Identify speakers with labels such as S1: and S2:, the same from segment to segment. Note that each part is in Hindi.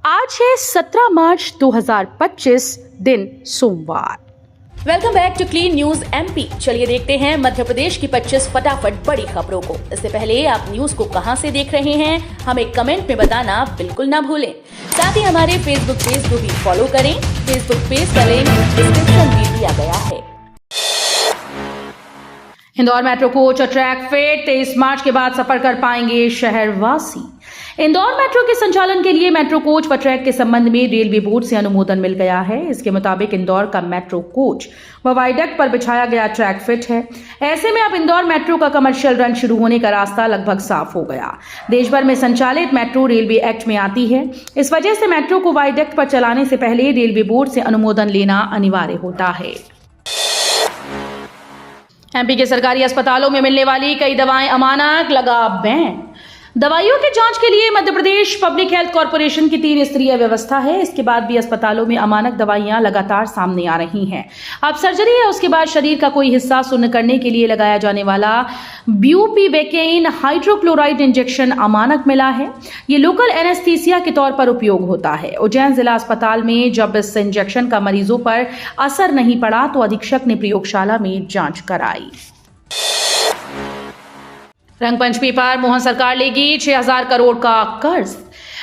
S1: आज है 17 मार्च 2025 दिन सोमवार।
S2: Welcome back to clean news MP. चलिए देखते हैं मध्य प्रदेश की 25 फटाफट बड़ी खबरों को। इससे पहले आप न्यूज को कहां से देख रहे हैं हमें कमेंट में बताना बिल्कुल ना भूलें। साथ ही हमारे फेसबुक पेज को भी फॉलो करें। फेसबुक पेज का लिंक डिस्क्रिप्शन में दिया गया है।
S1: इंदौर मेट्रो कोच और ट्रैक फिट, 23 मार्च के बाद सफर कर पाएंगे शहरवासी। इंदौर मेट्रो के संचालन के लिए मेट्रो कोच व ट्रैक के संबंध में रेलवे बोर्ड से अनुमोदन मिल गया है। इसके मुताबिक इंदौर का मेट्रो कोच व वाइडक्ट पर बिछाया गया ट्रैक फिट है। ऐसे में अब इंदौर मेट्रो का कमर्शियल रन शुरू होने का रास्ता लगभग साफ हो गया। देश भर में संचालित मेट्रो रेलवे एक्ट में आती है। इस वजह से मेट्रो को वाइडक्ट पर चलाने से पहले रेलवे बोर्ड से अनुमोदन लेना अनिवार्य होता है। एमपी के सरकारी अस्पतालों में मिलने वाली कई दवाएं अमानक, लगा बैन। दवाइयों की जांच के लिए Madhya Pradesh public health corporation की 3 स्तरीय व्यवस्था है। इसके बाद भी अस्पतालों में अमानक दवाइयां लगातार सामने आ रही हैं। अब सर्जरी है, उसके बाद शरीर का कोई हिस्सा सुन्न करने के लिए लगाया जाने वाला ब्यूपीवेकेइन हाइड्रोक्लोराइड इंजेक्शन अमानक मिला है। ये लोकल एनेस्थीसिया के तौर पर उपयोग होता है। उज्जैन जिला अस्पताल में जब इस इंजेक्शन का मरीजों पर असर नहीं पड़ा तो अधीक्षक ने प्रयोगशाला में जांच कराई। रंगपंचमी पर मोहन सरकार लेगी 6,000 करोड़ का कर्ज।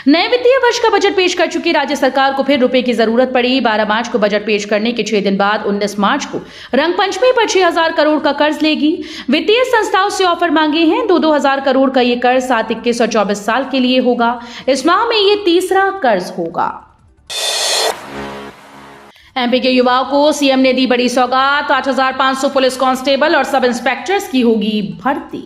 S1: नए वित्तीय वर्ष का बजट पेश कर चुकी राज्य सरकार को फिर रुपए की जरूरत पड़ी। 12 मार्च को बजट पेश करने के 6 दिन बाद 19 मार्च को रंगपंचमी पर 6,000 करोड़ का कर्ज लेगी। वित्तीय संस्थाओं से ऑफर मांगे हैं। 2,000 करोड़ का ये कर्ज 7, 21 और 24 साल के लिए होगा। इस माह में ये तीसरा कर्ज होगा। एमपी के युवाओं को सीएम ने दी बड़ी सौगात। 8,500 पुलिस कांस्टेबल और सब इंस्पेक्टर्स की होगी भर्ती।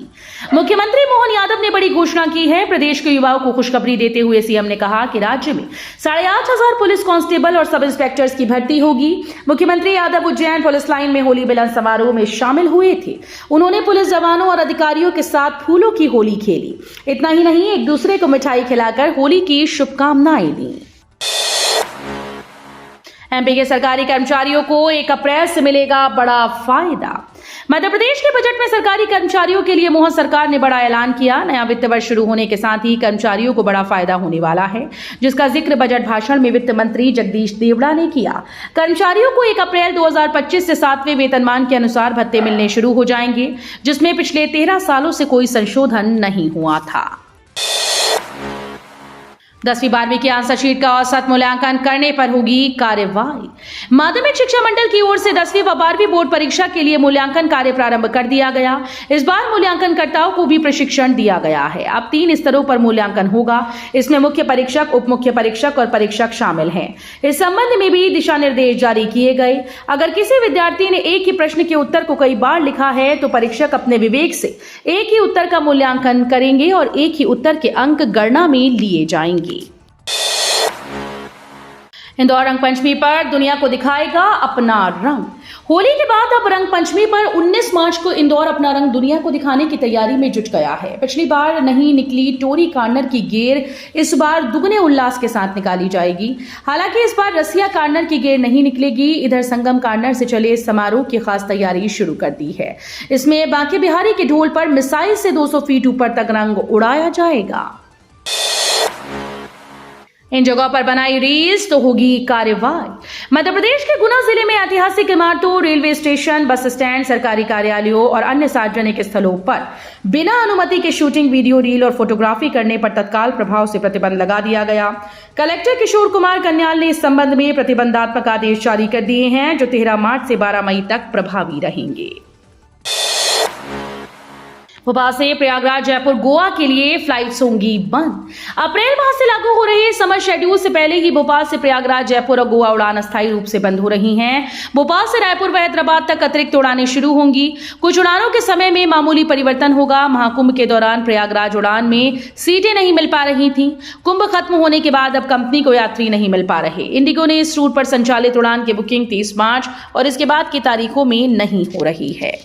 S1: मुख्यमंत्री मोहन यादव ने बड़ी घोषणा की है। प्रदेश के युवाओं को खुशखबरी देते हुए सीएम ने कहा कि राज्य में 8,500 पुलिस कांस्टेबल और सब इंस्पेक्टर्स की भर्ती होगी। मुख्यमंत्री यादव उज्जैन पुलिस लाइन में होली मिलन समारोह में शामिल हुए थे। उन्होंने पुलिस जवानों और अधिकारियों के साथ फूलों की होली खेली। इतना ही नहीं, एक दूसरे को मिठाई खिलाकर होली की शुभकामनाएं दी। एमपी के सरकारी कर्मचारियों को 1 अप्रैल से मिलेगा बड़ा फायदा। मध्य प्रदेश के बजट में सरकारी कर्मचारियों के लिए मोहन सरकार ने बड़ा ऐलान किया। नया वित्त वर्ष शुरू होने के साथ ही कर्मचारियों को बड़ा फायदा होने वाला है, जिसका जिक्र बजट भाषण में वित्त मंत्री जगदीश देवड़ा ने किया। कर्मचारियों को 1 अप्रैल 2025 से 7वें वेतनमान के अनुसार भत्ते मिलने शुरू हो जाएंगे, जिसमें पिछले 13 सालों से कोई संशोधन नहीं हुआ था। 10वीं 12वीं की आंसर शीट का औसत मूल्यांकन करने पर होगी कार्यवाही। माध्यमिक शिक्षा मंडल की ओर से 10वीं व 12वीं बोर्ड परीक्षा के लिए मूल्यांकन कार्य प्रारंभ कर दिया गया। इस बार मूल्यांकनकर्ताओं को भी प्रशिक्षण दिया गया है। अब 3 स्तरों पर मूल्यांकन होगा। इसमें मुख्य परीक्षक, उप मुख्य परीक्षक और परीक्षक शामिल हैं। इस संबंध में भी दिशा निर्देश जारी किए गए। अगर किसी विद्यार्थी ने एक ही प्रश्न के उत्तर को कई बार लिखा है तो परीक्षक अपने विवेक से एक ही उत्तर का मूल्यांकन करेंगे और एक ही उत्तर के अंक गणना में लिए जाएंगे। इंदौर रंगपंचमी पर दुनिया को दिखाएगा अपना रंग। होली के बाद अब रंगपंचमी पर 19 मार्च को इंदौर अपना रंग दुनिया को दिखाने की तैयारी में जुट गया है। पिछली बार नहीं निकली टोरी कार्नर की गेर इस बार दुगने उल्लास के साथ निकाली जाएगी। हालांकि इस बार रसिया कार्नर की गेर नहीं निकलेगी। इधर संगम कार्नर से चले इस समारोह की खास तैयारी शुरू कर दी है। इसमें बांके बिहारी के ढोल पर मिसाइल से 200 फीट ऊपर तक रंग उड़ाया जाएगा। इन जगहों पर बनाई रील्स तो होगी कार्रवाई। मध्य प्रदेश के गुना जिले में ऐतिहासिक इमारतों, रेलवे स्टेशन, बस स्टैंड, सरकारी कार्यालयों और अन्य सार्वजनिक स्थलों पर बिना अनुमति के शूटिंग, वीडियो, रील और फोटोग्राफी करने पर तत्काल प्रभाव से प्रतिबंध लगा दिया गया। कलेक्टर किशोर कुमार कन्याल ने इस संबंध में प्रतिबंधात्मक आदेश जारी कर दिए हैं, जो 13 मार्च से 12 मई तक प्रभावी रहेंगे। भोपाल से प्रयागराज, जयपुर, गोवा के लिए फ्लाइट्स होंगी बंद। अप्रैल माह से लागू हो रही समर शेड्यूल से पहले ही भोपाल से प्रयागराज, जयपुर और गोवा उड़ान अस्थायी रूप से बंद हो रही हैं। भोपाल से रायपुर व हैदराबाद तक अतिरिक्त उड़ानें शुरू होंगी। कुछ उड़ानों के समय में मामूली परिवर्तन होगा। महाकुंभ के दौरान प्रयागराज उड़ान में सीटें नहीं मिल पा रही थी। कुंभ खत्म होने के बाद अब कंपनी को यात्री नहीं मिल पा रहे। इंडिगो ने इस रूट पर संचालित उड़ान की बुकिंग 30 मार्च और इसके बाद की तारीखों में नहीं हो रही है।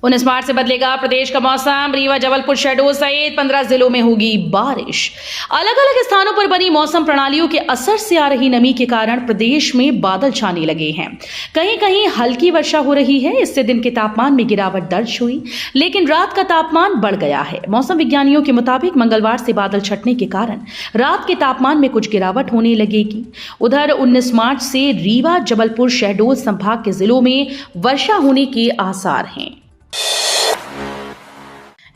S1: 19 मार्च से बदलेगा प्रदेश का मौसम। रीवा, जबलपुर, शहडोल सहित 15 जिलों में होगी बारिश। अलग अलग स्थानों पर बनी मौसम प्रणालियों के असर से आ रही नमी के कारण प्रदेश में बादल छाने लगे हैं। कहीं कहीं हल्की वर्षा हो रही है। इससे दिन के तापमान में गिरावट दर्ज हुई, लेकिन रात का तापमान बढ़ गया है। मौसम विज्ञानियों के मुताबिक मंगलवार से बादल छटने के कारण रात के तापमान में कुछ गिरावट होने लगेगी। उधर 19 मार्च से रीवा, जबलपुर, शहडोल संभाग के जिलों में वर्षा होने के आसार हैं।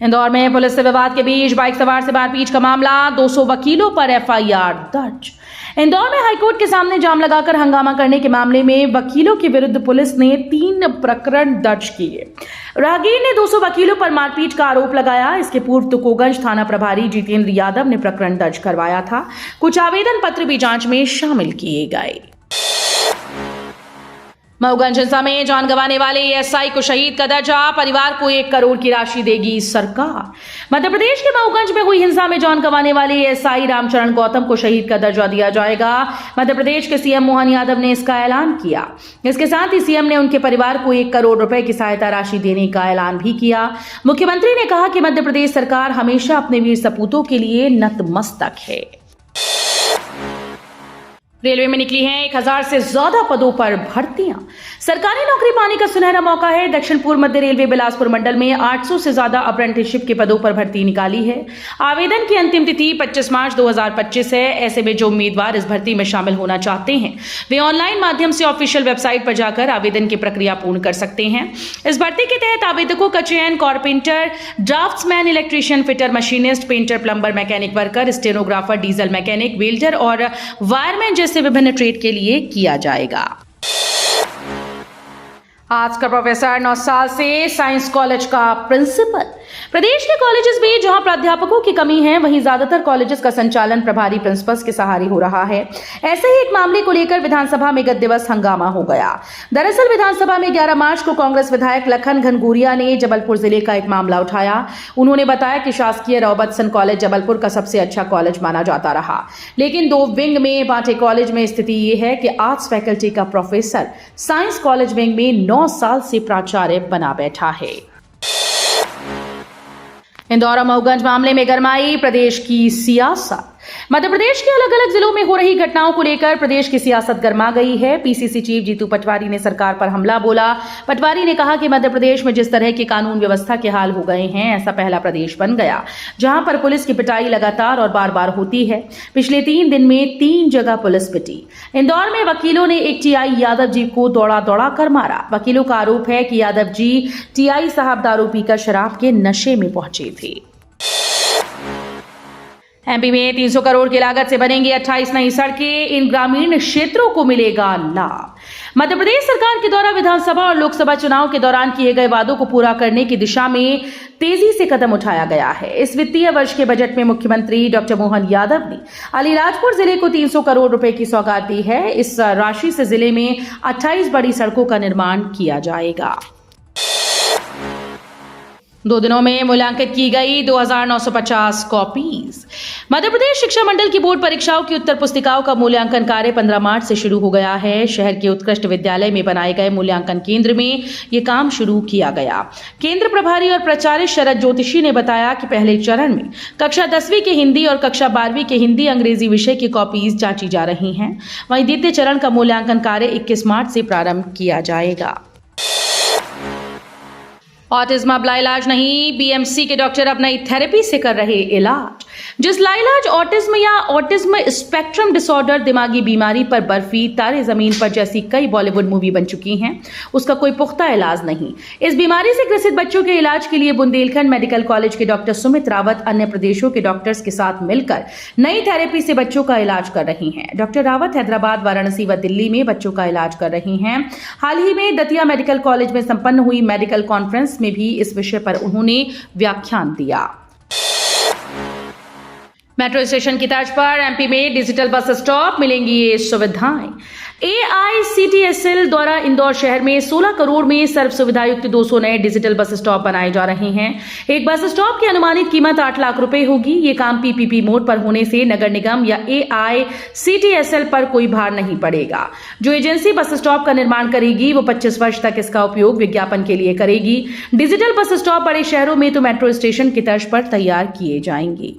S1: इंदौर में पुलिस से विवाद के बीच बाइक सवार से मारपीट का मामला, 200 वकीलों पर एफआईआर दर्ज। इंदौर में हाईकोर्ट के सामने जाम लगाकर हंगामा करने के मामले में वकीलों के विरुद्ध पुलिस ने 3 प्रकरण दर्ज किए। राहगीर ने 200 वकीलों पर मारपीट का आरोप लगाया। इसके पूर्व तुकोगंज थाना प्रभारी जितेंद्र यादव ने प्रकरण दर्ज करवाया था। कुछ आवेदन पत्र भी जांच में शामिल किए गए। मऊगंज हिंसा में जान गंवाने वाले एएसआई को शहीद का दर्जा, परिवार को 1 करोड़ की राशि देगी सरकार। मध्य प्रदेश के मऊगंज में हुई हिंसा में जान गंवाने वाले एएसआई रामचरण गौतम को शहीद का दर्जा दिया जाएगा। मध्य प्रदेश के सीएम मोहन यादव ने इसका ऐलान किया। इसके साथ ही सीएम ने उनके परिवार को 1 करोड़ रुपए की सहायता राशि देने का ऐलान भी किया। मुख्यमंत्री ने कहा कि मध्य प्रदेश सरकार हमेशा अपने वीर सपूतों के लिए नतमस्तक है। रेलवे में निकली हैं 1000 से ज्यादा पदों पर भर्तियां। सरकारी नौकरी पाने का सुनहरा मौका है। दक्षिण पूर्व मध्य रेलवे बिलासपुर मंडल में 800 से ज्यादा अप्रेंटिसशिप के पदों पर भर्ती निकाली है। आवेदन की अंतिम तिथि 25 मार्च 2025 है। ऐसे में जो उम्मीदवार इस भर्ती में शामिल होना चाहते हैं वे ऑनलाइन माध्यम से ऑफिशियल वेबसाइट पर जाकर आवेदन की प्रक्रिया पूर्ण कर सकते हैं। इस भर्ती के तहत आवेदकों का चयन carpenter, draughtsman, electrician, fitter, machinist, painter, plumber, mechanic worker, stenographer, diesel mechanic, welder और वायरमैन जैसे विभिन्न ट्रेड के लिए किया जाएगा। आज का प्रोफेसर 9 साल से साइंस कॉलेज का प्रिंसिपल। प्रदेश के कॉलेजेस में जहां प्राध्यापकों की कमी है, वहीं ज्यादातर कॉलेजेस का संचालन प्रभारी प्रिंसिपल्स के सहारे हो रहा है। ऐसे ही एक मामले को लेकर विधानसभा में गत दिवस हंगामा हो गया। दरअसल विधानसभा में 11 मार्च को कांग्रेस विधायक लखन घनघोरिया ने जबलपुर जिले का एक मामला उठाया। उन्होंने बताया कि शासकीय रॉबर्टसन कॉलेज जबलपुर का सबसे अच्छा कॉलेज माना जाता रहा, लेकिन 2 विंग में बांटे कॉलेज में स्थिति ये है कि आर्ट्स फैकल्टी का प्रोफेसर साइंस कॉलेज विंग में 9 साल से प्राचार्य बना बैठा है। इंदौर मऊगंज मामले में गरमाई प्रदेश की सियासत। मध्य प्रदेश के अलग अलग जिलों में हो रही घटनाओं को लेकर प्रदेश की सियासत गर्मा गई है। पीसीसी चीफ जीतू पटवारी ने सरकार पर हमला बोला। पटवारी ने कहा कि मध्य प्रदेश में जिस तरह की कानून व्यवस्था के हाल हो गए हैं, ऐसा पहला प्रदेश बन गया जहां पर पुलिस की पिटाई लगातार और बार बार होती है। पिछले 3 दिन में 3 जगह पुलिस पिटी। इंदौर में वकीलों ने एक टीआई यादव जी को दौड़ा दौड़ा कर मारा। वकीलों का आरोप है कि यादव जी टीआई साहब दारू पीकर शराब के नशे में पहुंचे थे। एमपी में 300 करोड़ की लागत से बनेंगी 28 नई सड़कें। इन ग्रामीण क्षेत्रों को मिलेगा लाभ। मध्य प्रदेश सरकार के द्वारा विधानसभा और लोकसभा चुनाव के दौरान किए गए वादों को पूरा करने की दिशा में तेजी से कदम उठाया गया है। इस वित्तीय वर्ष के बजट में मुख्यमंत्री डॉक्टर मोहन यादव ने अलीराजपुर जिले को 300 करोड़ रुपए की सौगात दी है। इस राशि से जिले में 28 बड़ी सड़कों का निर्माण किया जाएगा। 2 दिनों में मूल्यांकित की गई 2950 कॉपीज। मध्य प्रदेश शिक्षा मंडल की बोर्ड परीक्षाओं की उत्तर पुस्तिकाओं का मूल्यांकन कार्य 15 मार्च से शुरू हो गया है। शहर के उत्कृष्ट विद्यालय में बनाए गए मूल्यांकन केंद्र में ये काम शुरू किया गया। केंद्र प्रभारी और प्राचार्य शरद ज्योतिषी ने बताया कि पहले चरण में कक्षा 10वीं के हिंदी और कक्षा 12वीं के हिंदी अंग्रेजी विषय की कॉपीज जांची जा रही हैं। वहीं द्वितीय चरण का मूल्यांकन कार्य 21 मार्च से प्रारंभ किया जाएगा। ऑटिज्म अब लाइलाज नहीं, बीएमसी के डॉक्टर अब नई थेरेपी से कर रहे इलाज। जिस लाइलाज ऑटिज्म या ऑटिज्म स्पेक्ट्रम डिसऑर्डर दिमागी बीमारी पर बर्फी, तारे जमीन पर जैसी कई बॉलीवुड मूवी बन चुकी हैं, उसका कोई पुख्ता इलाज नहीं। इस बीमारी से ग्रसित बच्चों के इलाज के लिए बुंदेलखंड मेडिकल कॉलेज के डॉक्टर सुमित रावत अन्य प्रदेशों के डॉक्टर्स के साथ मिलकर नई थेरेपी से बच्चों का इलाज कर रही हैं। डॉक्टर रावत हैदराबाद, वाराणसी व दिल्ली में बच्चों का इलाज कर रही हैं। हाल ही में दतिया मेडिकल कॉलेज में संपन्न हुई मेडिकल कॉन्फ्रेंस में भी इस विषय पर उन्होंने व्याख्यान दिया। मेट्रो स्टेशन की तर्ज पर एमपी में डिजिटल बस स्टॉप, मिलेंगी ये सुविधाएं। AICTSL द्वारा इंदौर शहर में 16 करोड़ में सर्व सुविधा युक्त 200 नए डिजिटल बस स्टॉप बनाए जा रहे हैं। एक बस स्टॉप की अनुमानित कीमत 8 लाख रुपए होगी। ये काम PPP मोड पर होने से नगर निगम या AICTSL पर कोई भार नहीं पड़ेगा। जो एजेंसी बस स्टॉप का निर्माण करेगी वो 25 वर्ष तक इसका उपयोग विज्ञापन के लिए करेगी। डिजिटल बस स्टॉप बड़े शहरों में तो मेट्रो स्टेशन की तर्ज पर तैयार किए जाएंगे।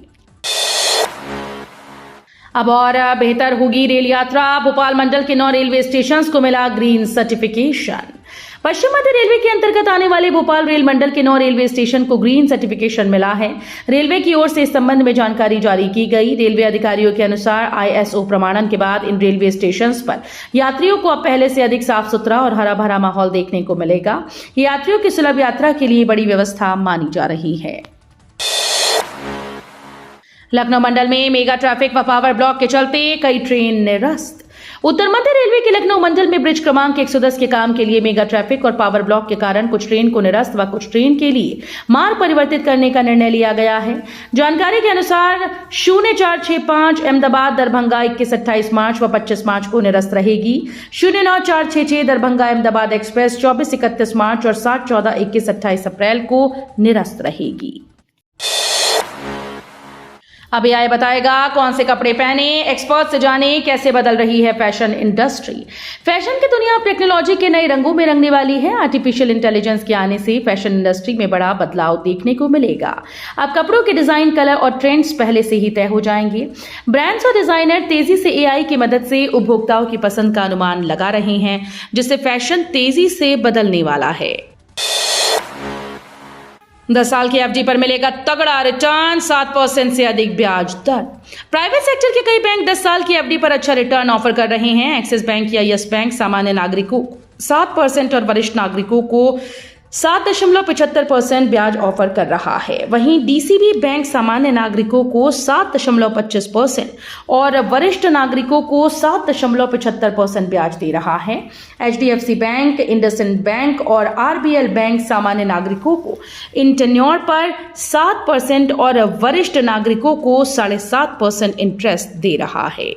S1: अब और बेहतर होगी रेल यात्रा। भोपाल मंडल के 9 रेलवे स्टेशंस को मिला ग्रीन सर्टिफिकेशन। पश्चिम मध्य रेलवे के अंतर्गत आने वाले भोपाल रेल मंडल के 9 रेलवे स्टेशन को ग्रीन सर्टिफिकेशन मिला है। रेलवे की ओर से इस संबंध में जानकारी जारी की गई। रेलवे अधिकारियों के अनुसार ISO प्रमाणन के बाद इन रेलवे स्टेशंस पर यात्रियों को अब पहले से अधिक साफ सुथरा और हरा भरा माहौल देखने को मिलेगा। यात्रियों की सुलभ यात्रा के लिए बड़ी व्यवस्था मानी जा रही है। लखनऊ मंडल में मेगा ट्रैफिक व पावर ब्लॉक के चलते कई ट्रेन निरस्त। उत्तर मध्य रेलवे के लखनऊ मंडल में ब्रिज क्रमांक 110 के काम के लिए मेगा ट्रैफिक और पावर ब्लॉक के कारण कुछ ट्रेन को निरस्त व कुछ ट्रेन के लिए मार्ग परिवर्तित करने का निर्णय लिया गया है। जानकारी के अनुसार 0465 अहमदाबाद दरभंगा 21-28 मार्च व 25 मार्च को निरस्त रहेगी। 09466 दरभंगा अहमदाबाद एक्सप्रेस 24-31 मार्च और 7-14-21-28 अप्रैल को निरस्त रहेगी। अब AI बताएगा कौन से कपड़े पहने। एक्सपर्ट से जाने कैसे बदल रही है फैशन इंडस्ट्री। फैशन की दुनिया टेक्नोलॉजी के नए रंगों में रंगने वाली है। आर्टिफिशियल इंटेलिजेंस के आने से फैशन इंडस्ट्री में बड़ा बदलाव देखने को मिलेगा। अब कपड़ों के डिजाइन, कलर और ट्रेंड्स पहले से ही तय हो जाएंगे। ब्रांड्स और डिजाइनर तेजी से AI की मदद से उपभोक्ताओं की पसंद का अनुमान लगा रहे हैं, जिससे फैशन तेजी से बदलने वाला है। 10 साल की FD पर मिलेगा तगड़ा रिटर्न, 7% से अधिक ब्याज दर। प्राइवेट सेक्टर के कई बैंक 10 साल की FD पर अच्छा रिटर्न ऑफर कर रहे हैं। एक्सिस बैंक या यस बैंक सामान्य नागरिकों को 7% और वरिष्ठ नागरिकों को 7.75% ब्याज ऑफर कर रहा है। वहीं DCB बैंक सामान्य नागरिकों को 7.25% और वरिष्ठ नागरिकों को 7.75% ब्याज दे रहा है। HDFC बैंक, इंडसइंड बैंक और RBL बैंक सामान्य नागरिकों को इन टेन्योर पर 7% और वरिष्ठ नागरिकों को 7.5% इंटरेस्ट दे रहा है।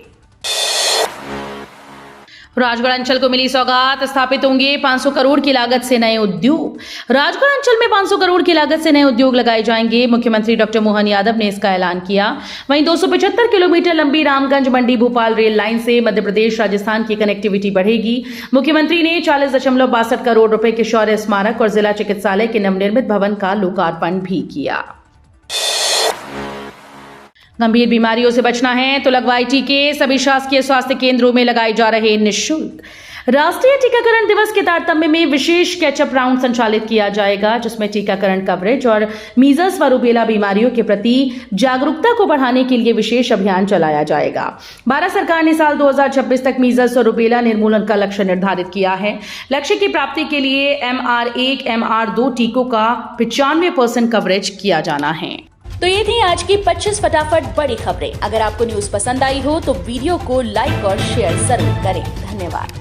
S1: राजगढ़ अंचल को मिली सौगात, स्थापित होंगे 500 करोड़ की लागत से नए उद्योग। राजगढ़ अंचल में 500 करोड़ की लागत से नए उद्योग लगाए जाएंगे। मुख्यमंत्री डॉक्टर मोहन यादव ने इसका ऐलान किया। वहीं 275 किलोमीटर लंबी रामगंज मंडी भोपाल रेल लाइन से मध्य प्रदेश राजस्थान की कनेक्टिविटी बढ़ेगी। मुख्यमंत्री ने 40.62 करोड़ रुपए के शौर्य स्मारक और जिला चिकित्सालय के नवनिर्मित भवन का लोकार्पण भी किया। गंभीर बीमारियों से बचना है तो लगवाए टीके। सभी शासकीय स्वास्थ्य केंद्रों में लगाए जा रहे निःशुल्क। राष्ट्रीय टीकाकरण दिवस के तारतम्य में विशेष कैचअप राउंड संचालित किया जाएगा, जिसमें टीकाकरण कवरेज और मीजल्स व रूबेला बीमारियों के प्रति जागरूकता को बढ़ाने के लिए विशेष अभियान चलाया जाएगा। भारत सरकार ने साल 2026 तक मीजल्स और रूबेला निर्मूलन का लक्ष्य निर्धारित किया है। लक्ष्य की प्राप्ति के लिए MR1, MR2 टीकों का 95% कवरेज किया जाना है।
S2: तो ये थी आज की 25 फटाफट बड़ी खबरें। अगर आपको न्यूज पसंद आई हो तो वीडियो को लाइक और शेयर जरूर करें। धन्यवाद।